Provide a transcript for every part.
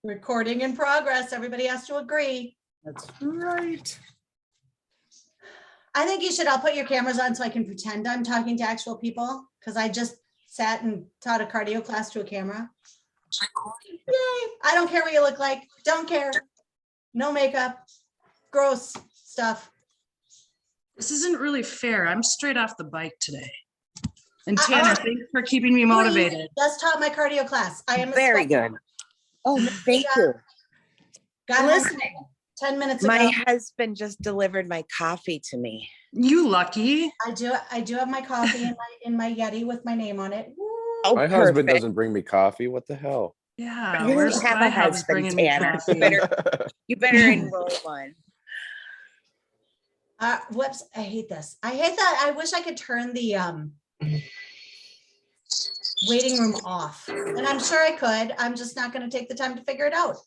Recording in progress. Everybody has to agree. That's right. I think you should all put your cameras on so I can pretend I'm talking to actual people, because I just sat and taught a cardio class to a camera. Yay! I don't care what you look like. Don't care. No makeup. Gross stuff. This isn't really fair. I'm straight off the bike today. And Uh-uh. Tanner, thanks for keeping me motivated. Just taught my cardio class. I am a Very sweat- good. Oh, thank you. Got home Listening. 10 minutes ago. My husband just delivered my coffee to me. You lucky. I do have my coffee in my Yeti with my name on it. Woo. Oh, My husband perfect. doesn't bring me coffee. What the hell? Yeah. You Where's have my a house husband, bringing me Tanner. coffee? You better enroll one. Whoops, I hate this. I hate that. I wish I could turn the waiting room off. And I'm sure I could. I'm just not going to take the time to figure it out.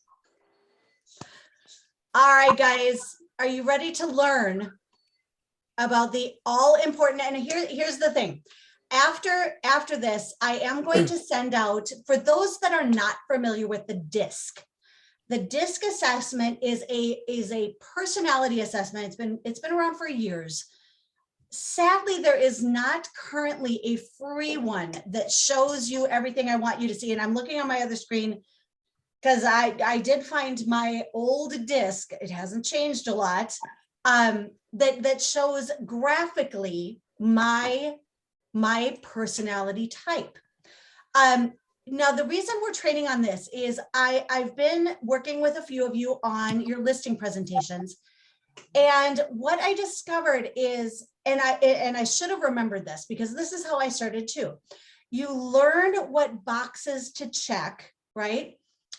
All right, guys, are you ready to learn about the all important? And here's the thing. After this, I am going to send out, for those that are not familiar with the DISC. The DISC assessment is a personality assessment. It's been around for years. Sadly, there is not currently a free one that shows you everything I want you to see. And I'm looking on my other screen because I did find my old DISC. It hasn't changed a lot. That shows graphically my personality type. Now, the reason we're training on this is I've been working with a few of you on your listing presentations. And what I discovered is, and I should have remembered this because this is how I started too. You learn what boxes to check, right?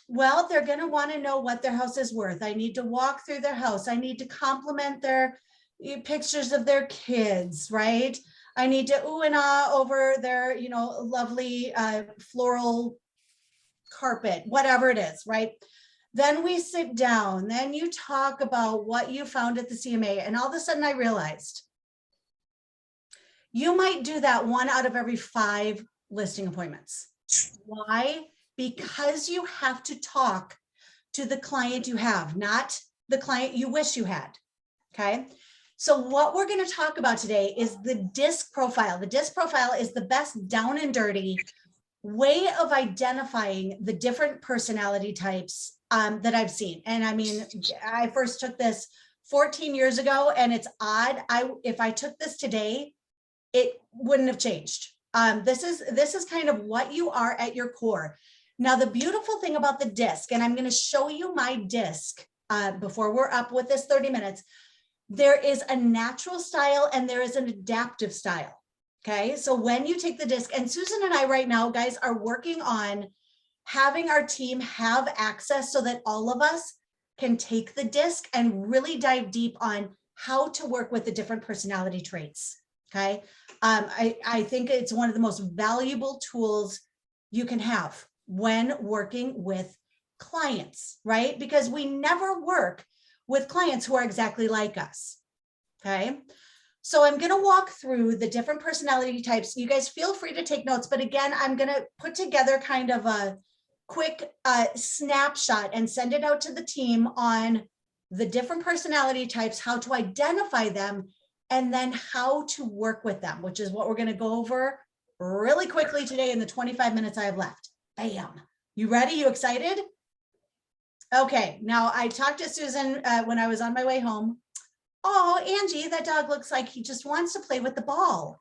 Well, they're going to want to know what their house is worth. I need to walk through their house. I need to compliment their pictures of their kids, right? I need to ooh and ah over their, lovely floral carpet, whatever it is, right? Then we sit down, then you talk about what you found at the CMA. And all of a sudden I realized you might do that 1 out of every 5 listing appointments. Why? Because you have to talk to the client you have, not the client you wish you had, okay? So what we're going to talk about today is the DISC profile. The DISC profile is the best down and dirty way of identifying the different personality types that I've seen. And I mean, I first took this 14 years ago, and it's odd. If I took this today, it wouldn't have changed. This is kind of what you are at your core. Now, the beautiful thing about the DISC, and I'm going to show you my DISC before we're up with this 30 minutes. There is a natural style and there is an adaptive style. Okay, so when you take the DISC, and Susan and I right now, guys, are working on having our team have access so that all of us can take the DISC and really dive deep on how to work with the different personality traits. Okay, I think it's one of the most valuable tools you can have when working with clients, right? Because we never work with clients who are exactly like us. Okay. So I'm going to walk through the different personality types. You guys feel free to take notes, but again, I'm going to put together kind of a quick snapshot and send it out to the team on the different personality types, how to identify them, and then how to work with them, which is what we're going to go over really quickly today in the 25 minutes I have left. Bam. You ready? You excited? Okay. Now I talked to Susan when I was on my way home. Oh, Angie, that dog looks like he just wants to play with the ball.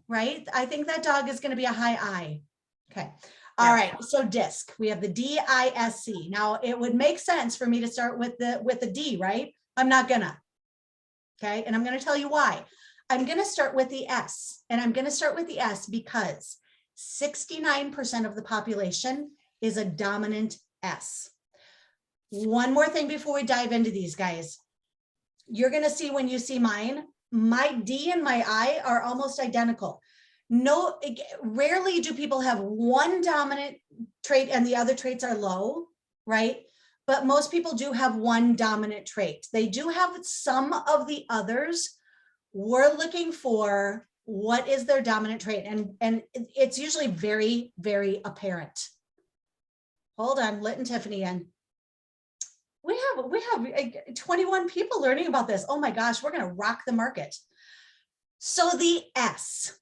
Right? I think that dog is going to be a high I. Okay. All right. So DISC, we have the DISC. Now it would make sense for me to start with the D, right? I'm not gonna. Okay. And I'm going to tell you why. I'm going to start with the S, and I'm going to start with the S because 69% of the population is a dominant S. One more thing before we dive into these, guys. You're going to see when you see mine, my D and my I are almost identical. No, rarely do people have one dominant trait and the other traits are low, right? But most people do have one dominant trait. They do have some of the others. We're looking for what is their dominant trait, and it's usually very, very apparent. hold on, Lit and Tiffany in. We have 21 people learning about this. Oh my gosh, we're gonna rock the market. So the S,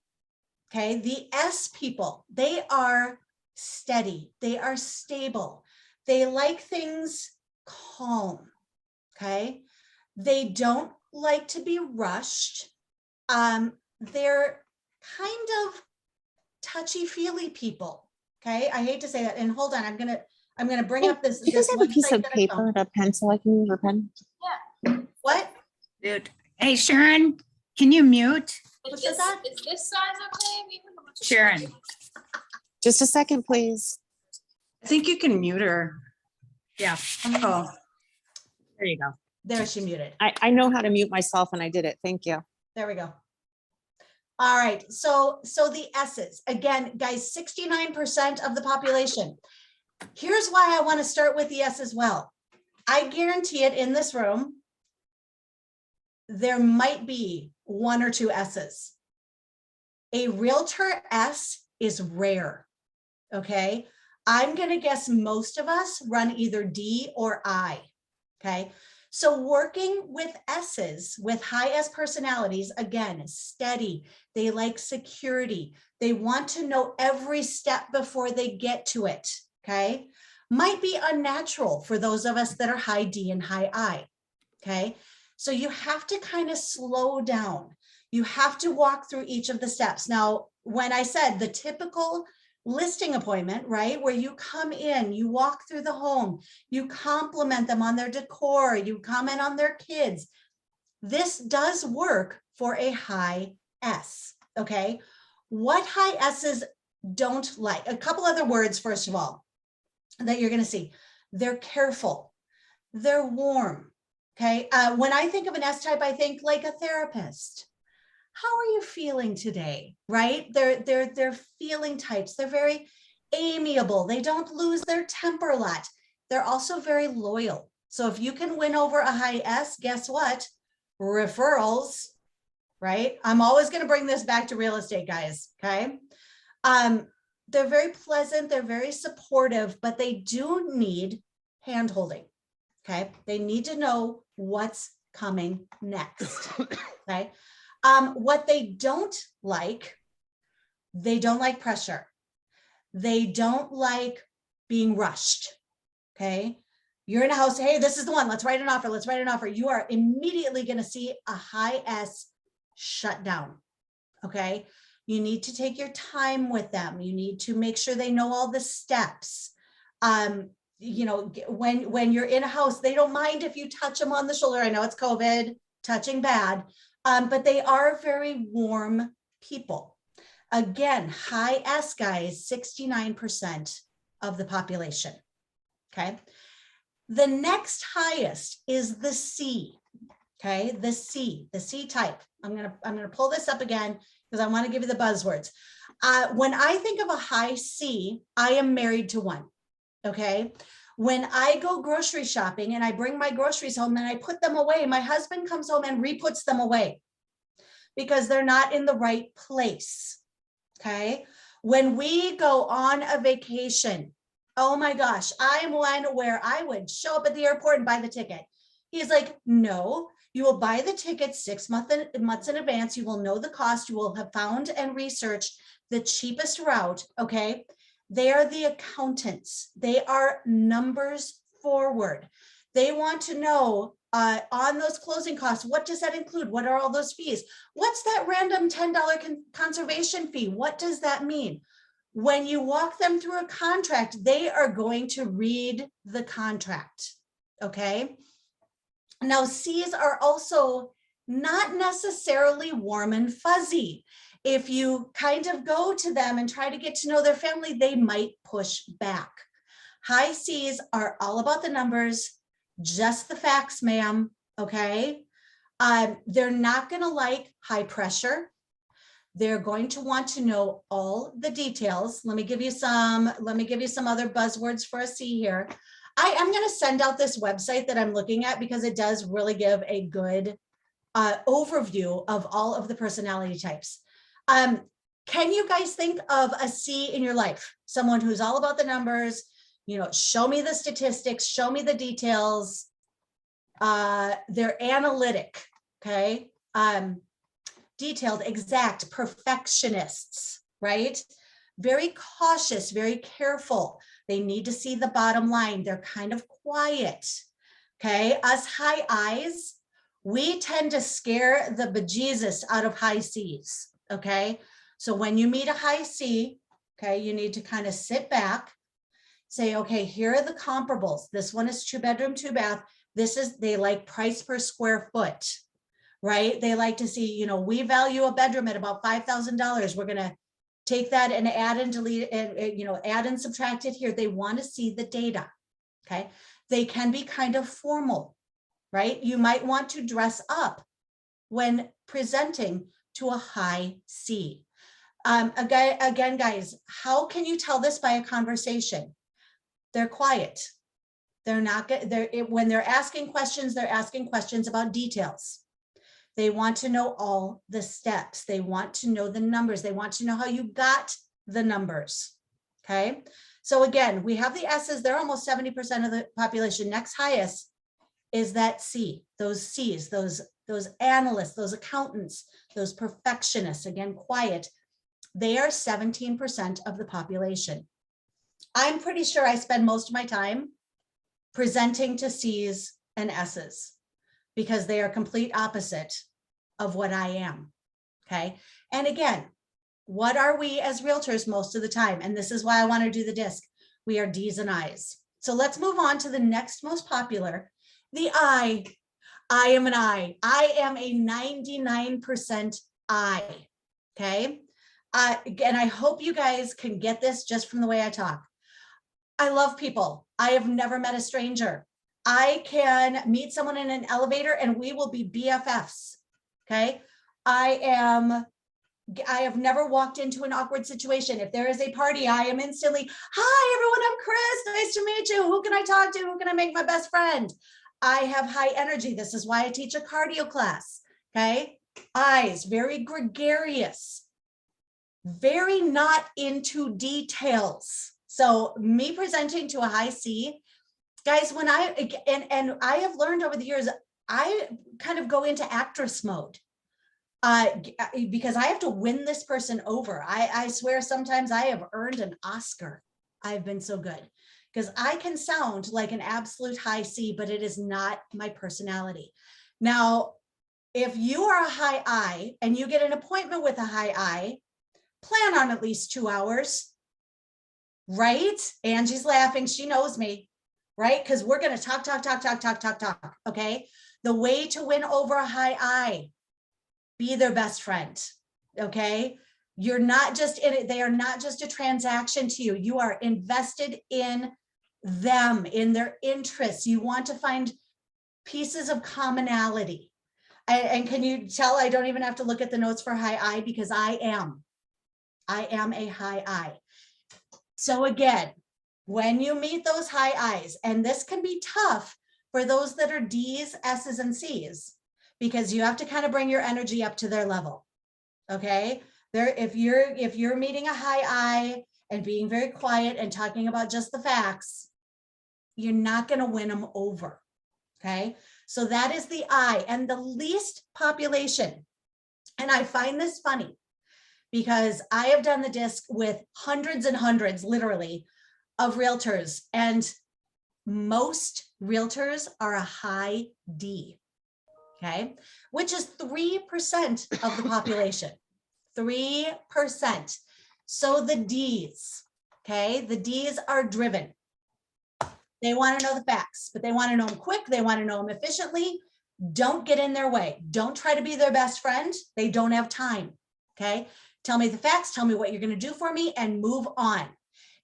okay, the S people, they are steady, they are stable, they like things calm, okay? They don't like to be rushed. They're kind of touchy-feely people, okay? I hate to say that, and hold on, I'm gonna bring up this. Do you guys this have a piece website of that I found. paper and a pencil I can use or pen? What? Dude. Hey, Sharon, can you mute? Who Is said this, that? is this size okay? We have a bunch of Sharon. smaller- Just a second, please. I think you can mute her. Yeah. Oh, There you go. There, she muted. I know how to mute myself and I did it. Thank you. There we go. All right, so the S's, again, guys, 69% of the population. Here's why I want to start with the S as well. I guarantee it in this room, there might be 1 or 2 S's. A realtor S is rare, okay? I'm gonna guess most of us run either D or I, okay? So working with S's, with high S personalities, again, steady, they like security, they want to know every step before they get to it, okay? Might be unnatural for those of us that are high D and high I, okay? So you have to kind of slow down. You have to walk through each of the steps. Now, when I said the typical listing appointment, right, where you come in, you walk through the home, you compliment them on their decor, you comment on their kids. This does work for a high S, okay? What high S's don't like? A couple other words, first of all, that you're gonna see. They're careful, they're warm, okay? When I think of an S type, I think like a therapist. How are you feeling today, right? They're feeling types. They're very amiable. They don't lose their temper a lot. They're also very loyal. So if you can win over a high S, guess what? Referrals, right? I'm always going to bring this back to real estate, guys, okay? They're very pleasant. They're very supportive, but they do need hand-holding, okay? They need to know what's coming next, okay? What they don't like pressure. They don't like being rushed, okay? You're in a house, hey, this is the one, let's write an offer, let's write an offer. You are immediately gonna see a high S shut down, okay? You need to take your time with them. You need to make sure they know all the steps. You know, when you're in a house, they don't mind if you touch them on the shoulder. I know it's COVID, touching bad. But they are very warm people. Again, high S guys, 69% of the population, okay? The next highest is the C, okay? The C type. I'm gonna pull this up again because I wanna give you the buzzwords. When I think of a high C, I am married to one, okay? When I go grocery shopping and I bring my groceries home and I put them away, my husband comes home and re-puts them away because they're not in the right place, okay? When we go on a vacation, oh my gosh, I'm one where I would show up at the airport and buy the ticket. He's like, no, you will buy the ticket 6 months in advance. You will know the cost. You will have found and researched the cheapest route, okay? They are the accountants. They are numbers forward. They want to know on those closing costs, what does that include? What are all those fees? What's that random $10 conservation fee? What does that mean? When you walk them through a contract, they are going to read the contract, okay? Now, C's are also not necessarily warm and fuzzy. If you kind of go to them and try to get to know their family, they might push back. High C's are all about the numbers, just the facts, ma'am, okay? They're not gonna like high pressure. They're going to want to know all the details. Let me give you some other buzzwords for a C here. I am gonna send out this website that I'm looking at because it does really give a good overview of all of the personality types. Can you guys think of a C in your life? Someone who's all about the numbers, show me the statistics, show me the details. They're analytic, okay? Detailed, exact, perfectionists, right? Very cautious, very careful. They need to see the bottom line. They're kind of quiet, okay? Us high I's, we tend to scare the bejesus out of high C's, okay? So when you meet a high C, okay, you need to kind of sit back, say, okay, here are the comparables. This one is 2-bedroom, 2-bath. They like price per square foot, right? They like to see, we value a bedroom at about $5,000. We're going to take that and add and delete and, add and subtract it here. They want to see the data, okay? They can be kind of formal, right? You might want to dress up when presenting to a high C. Again, guys, how can you tell this by a conversation? They're quiet. They're not good. When they're asking questions about details. They want to know all the steps. They want to know the numbers. They want to know how you got the numbers. Okay. So again, we have the S's. They're almost 70% of the population. Next highest is that C, those C's, those analysts, those accountants, those perfectionists, again, quiet. They are 17% of the population. I'm pretty sure I spend most of my time presenting to C's and S's because they are complete opposite of what I am, okay? And again, what are we as realtors most of the time? And this is why I want to do the disc. We are D's and I's. So let's move on to the next most popular, the I. I am an I. I am a 99% I, okay? And I hope you guys can get this just from the way I talk. I love people. I have never met a stranger. I can meet someone in an elevator and we will be BFFs, okay? I have never walked into an awkward situation. If there is a party, I am instantly, hi everyone, I'm Chris, nice to meet you. Who can I talk to? Who can I make my best friend? I have high energy. This is why I teach a cardio class, okay? I's, very gregarious, very not into details. So me presenting to a high C, guys, when and I have learned over the years, I kind of go into actress mode because I have to win this person over. I swear sometimes I have earned an Oscar. I've been so good because I can sound like an absolute high C, but it is not my personality. Now, if you are a high I and you get an appointment with a high I, plan on at least 2 hours, right? Angie's laughing, she knows me, right? Because we're going to talk, okay? The way to win over a high I, be their best friend, okay? You're not just in it, they are not just a transaction to you. You are invested in them, in their interests. You want to find pieces of commonality. And can you tell I don't even have to look at the notes for high I because I am a high I. So again, when you meet those high I's, and this can be tough for those that are D's, S's, and C's, because you have to kind of bring your energy up to their level, okay? If you're meeting a high I and being very quiet and talking about just the facts, you're not going to win them over, okay? So that is the I, and the least population. And I find this funny because I have done the disc with hundreds and hundreds, literally, of realtors, and most realtors are a high D, okay? Which is 3% of the population, 3%. So the Ds, okay? The Ds are driven. They want to know the facts, but they want to know them quick. They want to know them efficiently. Don't get in their way. Don't try to be their best friend. They don't have time, okay? Tell me the facts, tell me what you're going to do for me, and move on.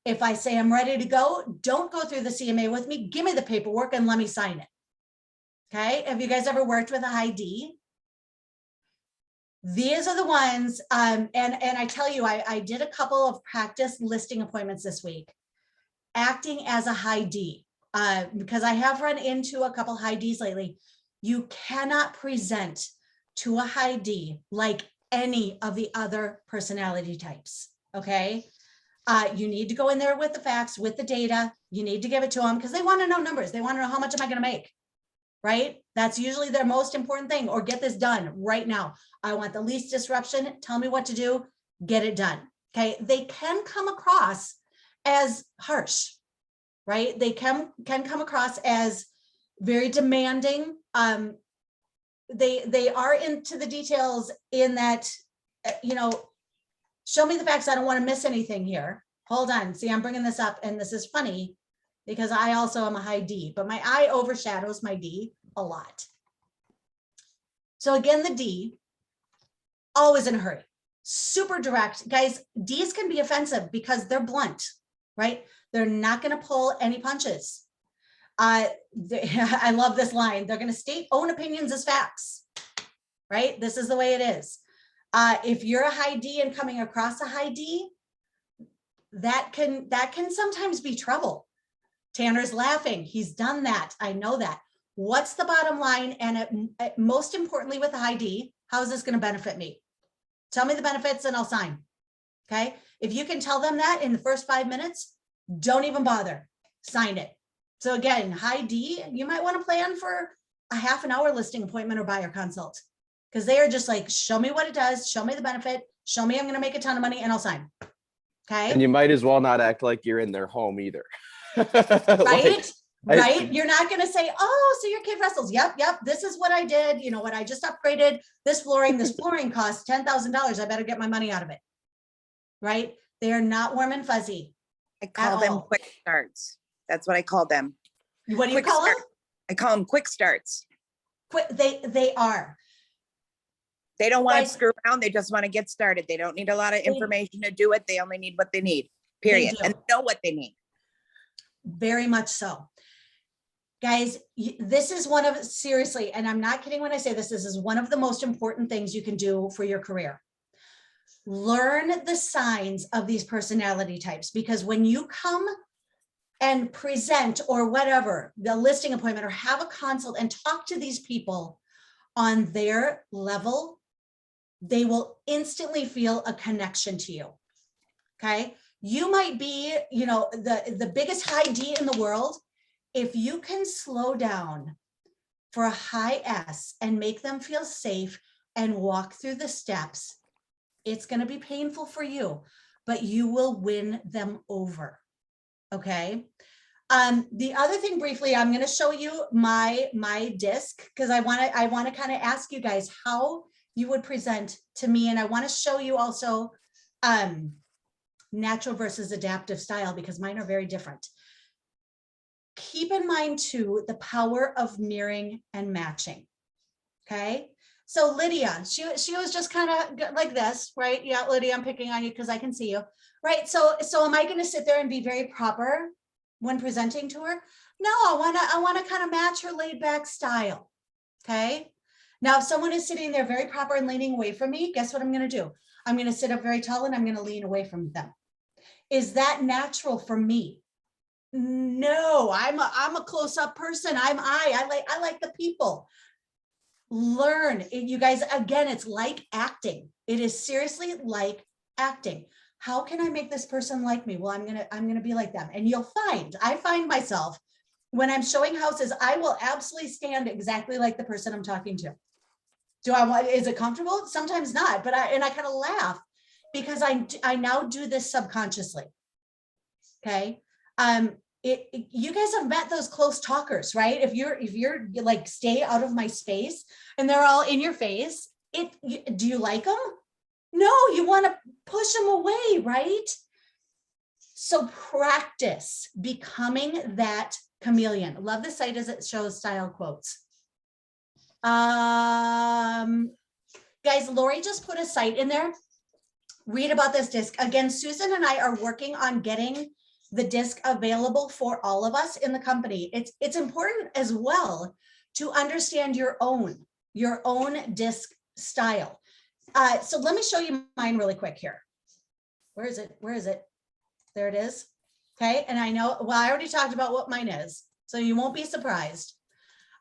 If I say I'm ready to go, don't go through the CMA with me. Give me the paperwork and let me sign it. Okay. Have you guys ever worked with a high D? These are the ones, and I tell you, I did a couple of practice listing appointments this week, acting as a high D, because I have run into a couple high Ds lately. You cannot present to a high D like any of the other personality types, okay? You need to go in there with the facts, with the data. You need to give it to them because they want to know numbers. They want to know how much am I going to make, right? That's usually their most important thing, or get this done right now. I want the least disruption. Tell me what to do, get it done. Okay. They can come across as harsh, right? They can come across as very demanding. They are into the details in that, show me the facts. I don't want to miss anything here. Hold on. See, I'm bringing this up, and this is funny because I also am a high D, but my I overshadows my D a lot. So again, the D, always in a hurry, super direct. Guys, Ds can be offensive because they're blunt, right? They're not going to pull any punches. I love this line. They're going to state own opinions as facts, right? This is the way it is. If you're a high D and coming across a high D, that can sometimes be trouble. Tanner's laughing. He's done that. I know that. What's the bottom line? And most importantly, with a high D, how is this going to benefit me? Tell me the benefits and I'll sign. Okay. If you can tell them that in the first 5 minutes, don't even bother. Sign it. So again, high D, you might want to plan for a half an hour listing appointment or buyer consult, because they are just like, show me what it does, show me the benefit, show me I'm going to make a ton of money, and I'll sign. Okay. And you might as well not act like you're in their home either. Right? Like, Right? You're not going to say, oh, so your kid wrestles. Yep. This is what I did. You know what? I just upgraded this flooring costs $10,000. I better get my money out of it. Right? They are not warm and fuzzy. I call them all. quick starts. That's what I call them. What do you Quick call them? start. I call them quick starts. They are. They don't want to Guys- screw around. They just want to get started. They don't need a lot of They- information to do it. They only need what they need, period. do. And know what they need. Very much so. Guys, this is one of, seriously, and I'm not kidding when I say this is one of the most important things you can do for your career. Learn the signs of these personality types, because when you come and present or whatever, the listing appointment, or have a consult and talk to these people on their level, they will instantly feel a connection to you. Okay. You might be, the biggest high D in the world. If you can slow down for a high S and make them feel safe and walk through the steps, it's going to be painful for you, but you will win them over. Okay. The other thing briefly, I'm going to show you my disc, because I want to kind of ask you guys how you would present to me. And I want to show you also natural versus adaptive style, because mine are very different. Keep in mind too, the power of mirroring and matching. Okay. So Lydia, she was just kind of like this, right? Yeah, Lydia, I'm picking on you because I can see you, right? So am I going to sit there and be very proper when presenting to her? No, I want to kind of match her laid back style. Okay. Now, if someone is sitting there very proper and leaning away from me, guess what I'm going to do? I'm going to sit up very tall and I'm going to lean away from them. Is that natural for me? No, I'm a close-up person. I like the people. Learn, you guys. Again, it's like acting. It is seriously like acting. How can I make this person like me? Well, I'm gonna be like them. And I find myself when I'm showing houses, I will absolutely stand exactly like the person I'm talking to. Is it comfortable? Sometimes not, but I kind of laugh because I now do this subconsciously. Okay. You guys have met those close talkers, right? If you're like, stay out of my space and they're all in your face, do you like them? No, you want to push them away, right? So practice becoming that chameleon. Love the site as it shows style quotes. Guys, Lori just put a site in there. Read about this disc. Again, Susan and I are working on getting the disc available for all of us in the company. It's important as well to understand your own disc style. So let me show you mine really quick here. Where is it? There it is. Okay. And I know, well, I already talked about what mine is, so you won't be surprised.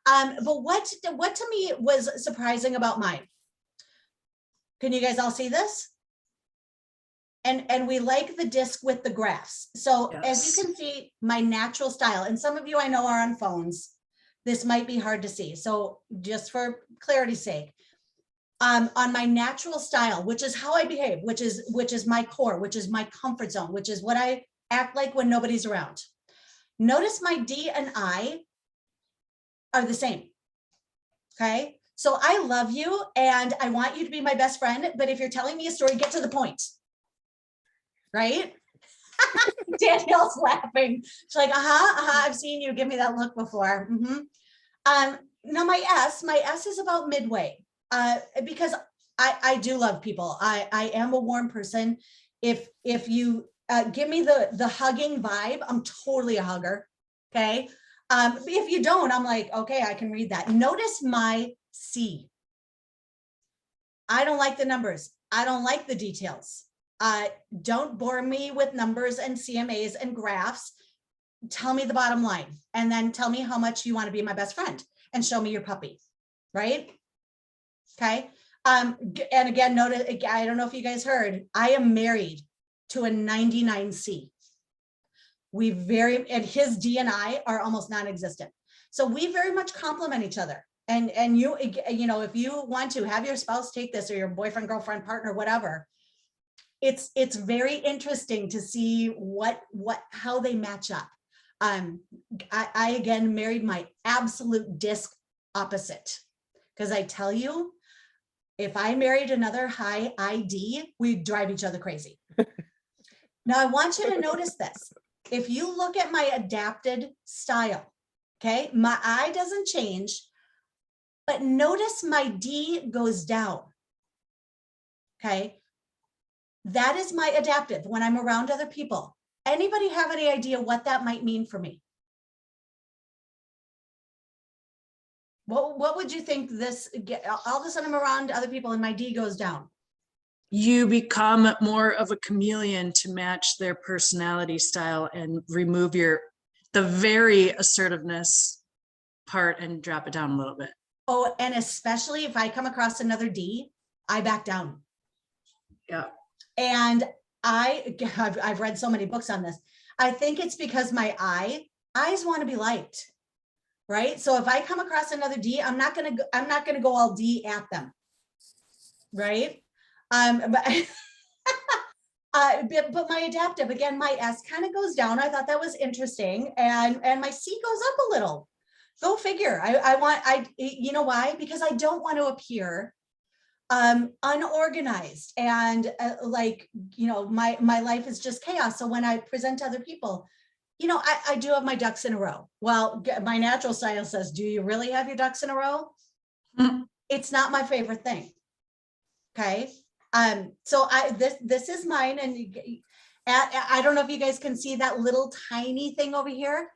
But what to me was surprising about mine? Can you guys all see this? And we like the disc with the graphs. So as Yes. you can see, my natural style, and some of you I know are on phones, this might be hard to see. So just for clarity's sake, on my natural style, which is how I behave, which is my core, which is my comfort zone, which is what I act like when nobody's around. Notice my D and I are the same. Okay, so I love you and I want you to be my best friend, but if you're telling me a story, get to the point. Right? Danielle's laughing. She's like, I've seen you give me that look before. Now my S is about midway, because I do love people. I am a warm person. If you give me the hugging vibe, I'm totally a hugger. Okay. If you don't, I'm like, okay, I can read that. Notice my C. I don't like the numbers. I don't like the details. Don't bore me with numbers and CMAs and graphs. Tell me the bottom line and then tell me how much you want to be my best friend and show me your puppy, right? Okay. And again, notice, I don't know if you guys heard, I am married to a 99C. And his D and I are almost non-existent. So we very much complement each other. And you know, if you want to have your spouse take this or your boyfriend, girlfriend, partner, whatever, it's very interesting to see how they match up. I again married my absolute disc opposite, because I tell you, if I married another high ID, we'd drive each other crazy. Now I want you to notice this. If you look at my adapted style, okay, my I doesn't change, but notice my D goes down. Okay. That is my adaptive when I'm around other people. Anybody have any idea what that might mean for me? What would you think this, all of a sudden I'm around other people and my D goes down? You become more of a chameleon to match their personality style and remove the very assertiveness part and drop it down a little bit. Oh, and especially if I come across another D, I back down. Yeah. And I've read so many books on this. I think it's because my eyes want to be liked, right? So if I come across another D, I'm not gonna go all D at them, right? But but my adaptive, again, my S kind of goes down. I thought that was interesting, and my C goes up a little. Go figure. You know why? Because I don't want to appear unorganized and like, you know, my life is just chaos. So when I present to other people, you know, I do have my ducks in a row. Well, my natural style says, do you really have your ducks in a row? It's not my favorite thing. Okay. So this is mine, and I don't know if you guys can see that little tiny thing over here.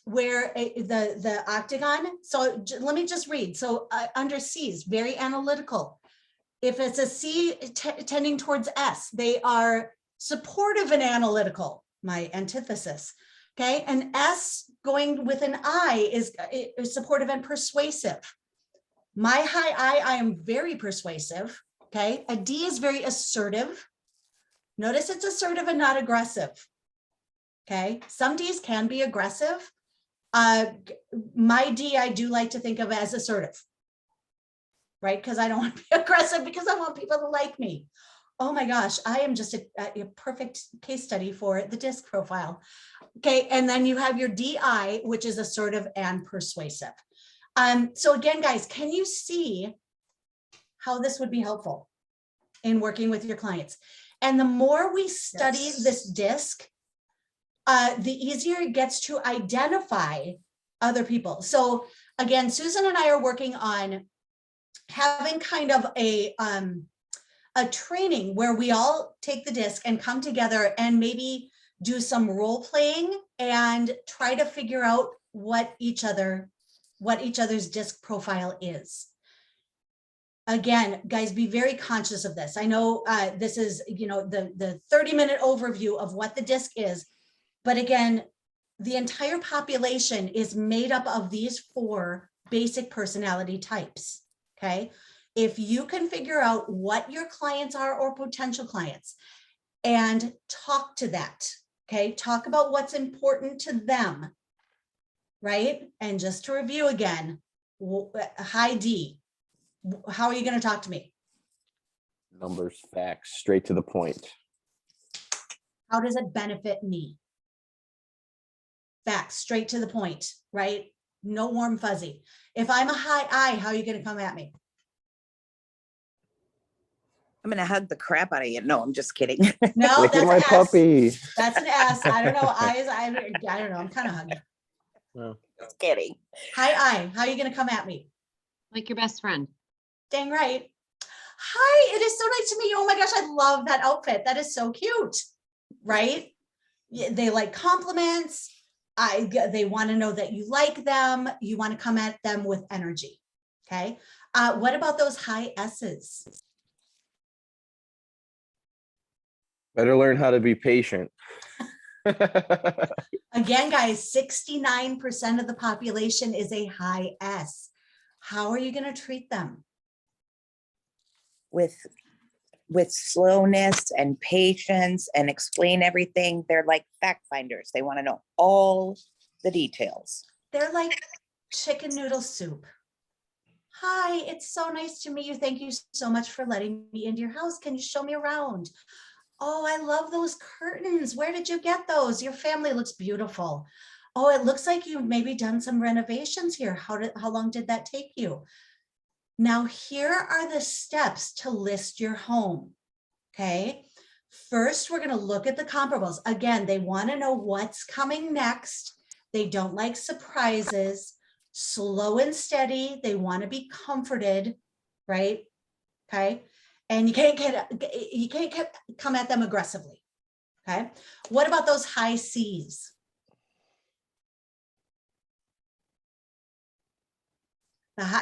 Where the octagon. So let me just read. So under C's, very analytical. If it's a C tending towards S, they are supportive and analytical, my antithesis. Okay, and S going with an I is supportive and persuasive. My high I am very persuasive. Okay, a D is very assertive. Notice it's assertive and not aggressive. Okay, some Ds can be aggressive. My D, I do like to think of as assertive, right? Because I don't want to be aggressive, because I want people to like me. Oh my gosh, I am just a perfect case study for the disc profile. Okay, and then you have your DI, which is assertive and persuasive. So again, guys, can you see how this would be helpful in working with your clients? And the more we study this disc, the easier it gets to identify other people. So again, Susan and I are working on having kind of a training where we all take the disc and come together and maybe do some role playing and try to figure out what each other's disc profile is. Again, guys, be very conscious of this. I know this is, you know, the 30-minute overview of what the disc is. But again, the entire population is made up of these 4 basic personality types, okay? If you can figure out what your clients are or potential clients and talk to that, okay? Talk about what's important to them, right? And just to review again, high D, how are you going to talk to me? Numbers, facts, straight to the point. How does it benefit me? Facts, straight to the point, right? No warm fuzzy. If I'm a high I, how are you going to come at me? I'm gonna hug the crap out of you. No, I'm just kidding. No, Look that's at an my S. puppy. That's an S. I don't know. I don't know. I'm kind of huggy. Just kidding. Hi, I. How are you going to come at me? Like your best friend. Dang right. Hi, it is so nice to meet you. Oh my gosh, I love that outfit. That is so cute. Right? They like compliments. They want to know that you like them. You want to come at them with energy. Okay. What about those high S's? Better learn how to be patient. Again, guys, 69% of the population is a high S. How are you going to treat them? With slowness and patience and explain everything. They're like fact finders. They want to know all the details. They're like chicken noodle soup. Hi, it's so nice to meet you. Thank you so much for letting me into your house. Can you show me around? Oh, I love those curtains. Where did you get those? Your family looks beautiful. Oh, it looks like you've maybe done some renovations here. How long did that take you? Now, here are the steps to list your home. Okay. First, we're going to look at the comparables. Again, they want to know what's coming next. They don't like surprises. Slow and steady. They want to be comforted, right? Okay. And you can't come at them aggressively. Okay. What about those high C's?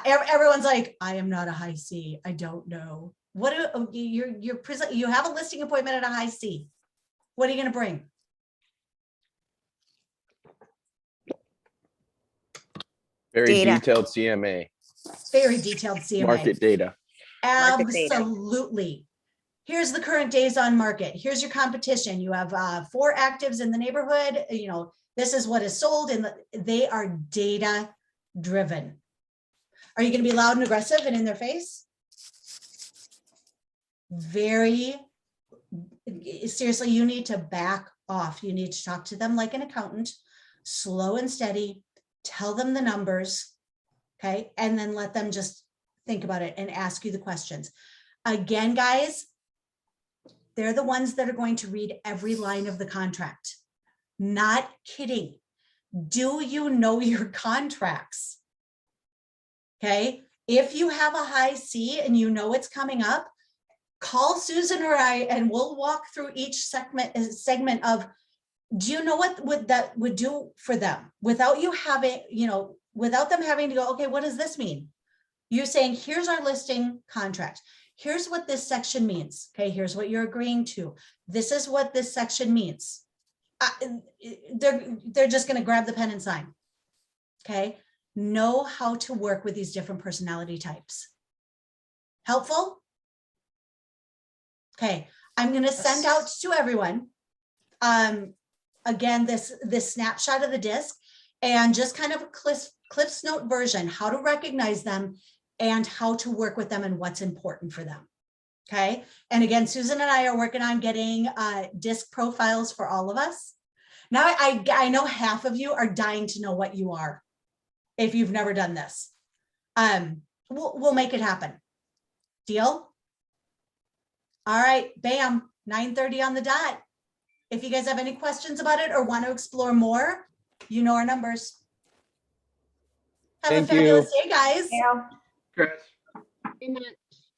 Everyone's like, I am not a high C. I don't know. You have a listing appointment at a high C. What are you going to bring? Very Data. detailed CMA, Very detailed CMA. market data. Market data. Absolutely. Here's the current days on market. Here's your competition. You have 4 actives in the neighborhood. You know, this is what is sold, and they are data driven. Are you going to be loud and aggressive and in their face? Very seriously, you need to back off. You need to talk to them like an accountant, slow and steady, tell them the numbers, okay? And then let them just think about it and ask you the questions. Again, guys, they're the ones that are going to read every line of the contract. Not kidding. Do you know your contracts? Okay. If you have a high C and you know it's coming up, call Susan or I, and we'll walk through each segment of, do you know what that would do for them without you having, without them having to go, okay, what does this mean? You're saying, here's our listing contract. Here's what this section means. Okay. Here's what you're agreeing to. This is what this section means. They're just going to grab the pen and sign. Okay. Know how to work with these different personality types. Helpful? Okay, I'm going to send out to everyone, again, this snapshot of the disc and just kind of a Cliff's Note version, how to recognize them and how to work with them and what's important for them. Okay, and again, Susan and I are working on getting disc profiles for all of us. Now, I know half of you are dying to know what you are. If you've never done this, we'll make it happen. Deal? All right, bam, 9:30 on the dot. If you guys have any questions about it or want to explore more, you know our numbers. Have Thank a you. fabulous day, guys. Chris. Good night.